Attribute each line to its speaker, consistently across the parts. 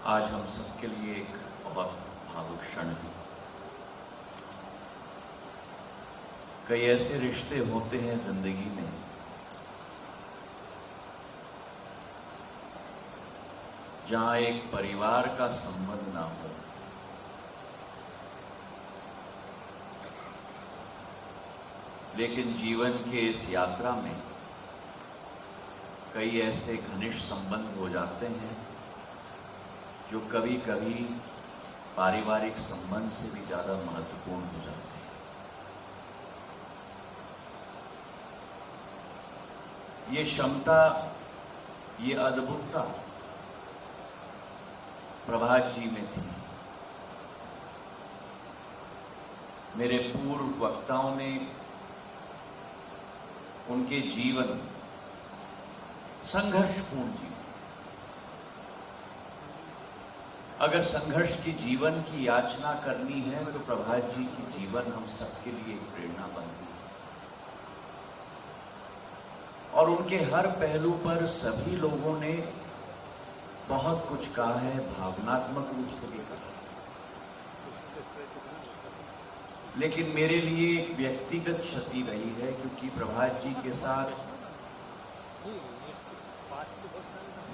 Speaker 1: आज हम सबके लिए एक बहुत भावुक क्षण है। कई ऐसे रिश्ते होते हैं जिंदगी में जहां एक परिवार का संबंध ना हो, लेकिन जीवन के इस यात्रा में कई ऐसे घनिष्ठ संबंध हो जाते हैं जो कभी कभी पारिवारिक संबंध से भी ज्यादा महत्वपूर्ण हो जाते हैं। ये क्षमता, ये अद्भुतता प्रभात जी में थी। मेरे पूर्व वक्ताओं ने उनके जीवन, संघर्षपूर्ण जीवन, अगर संघर्ष की जीवन की याचना करनी है तो प्रभात जी की जीवन हम सबके लिए एक प्रेरणा बनती है। और उनके हर पहलू पर सभी लोगों ने बहुत कुछ कहा है, भावनात्मक रूप से भी कहा है। लेकिन मेरे लिए एक व्यक्तिगत क्षति रही है, क्योंकि प्रभात जी के साथ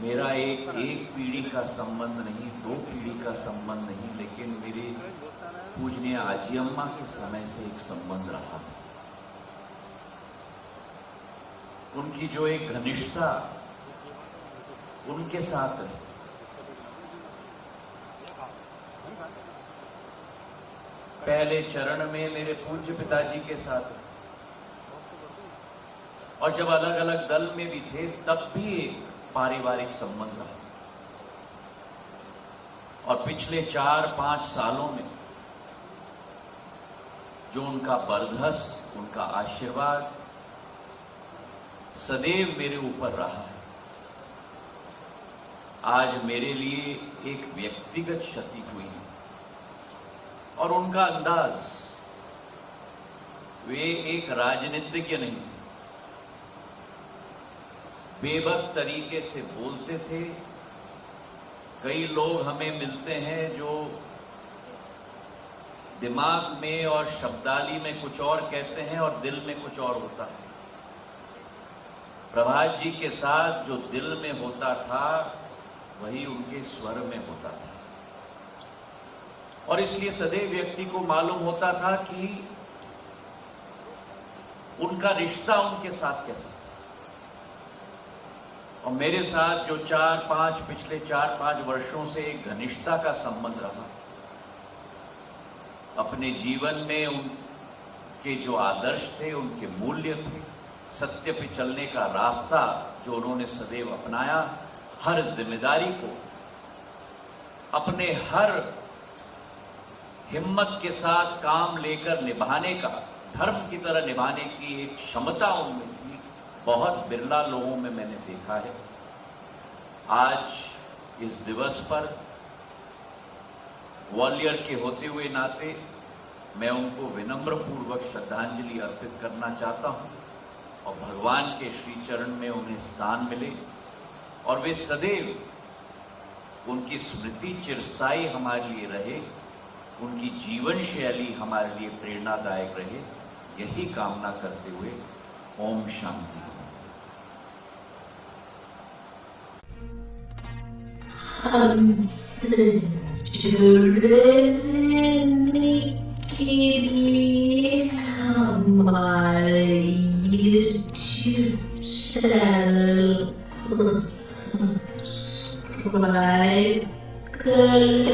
Speaker 1: मेरा एक पीढ़ी का संबंध नहीं, दो पीढ़ी का संबंध नहीं, लेकिन मेरे पूजनीय आजी अम्मा के समय से एक संबंध रहा। उनकी जो एक घनिष्ठता उनके साथ रही। पहले चरण में मेरे पूज्य पिताजी के साथ, और जब अलग अलग दल में भी थे तब भी एक पारिवारिक संबंध रहा। और पिछले 4-5 सालों में जो उनका बरदस्त, उनका आशीर्वाद सदैव मेरे ऊपर रहा है, आज मेरे लिए एक व्यक्तिगत क्षति हुई है। और उनका अंदाज, वे एक राजनीतिज्ञ नहीं थे, बेबाक तरीके से बोलते थे। कई लोग हमें मिलते हैं जो दिमाग में और शब्दावली में कुछ और कहते हैं और दिल में कुछ और होता है। प्रभात जी के साथ जो दिल में होता था वही उनके स्वर में होता था। और इसलिए सदैव व्यक्ति को मालूम होता था कि उनका रिश्ता उनके साथ कैसा। और मेरे साथ जो पिछले 4-5 वर्षों से एक घनिष्ठता का संबंध रहा, अपने जीवन में उनके जो आदर्श थे, उनके मूल्य थे, सत्य पे चलने का रास्ता जो उन्होंने सदैव अपनाया, हर जिम्मेदारी को अपने हर हिम्मत के साथ काम लेकर निभाने का, धर्म की तरह निभाने की एक क्षमता उनमें थी, बहुत बिरला लोगों में मैंने देखा है। आज इस दिवस पर ग्वालियर के होते हुए नाते मैं उनको विनम्र पूर्वक श्रद्धांजलि अर्पित करना चाहता हूं, और भगवान के श्री चरण में उन्हें स्थान मिले और वे सदैव, उनकी स्मृति चिरस्थायी हमारे लिए रहे, उनकी जीवन शैली हमारे लिए प्रेरणादायक रहे, यही कामना करते हुए ओम शांति।
Speaker 2: हमसे जुड़ने के लिए हमारे YouTube चैनल को सब्सक्राइब करें।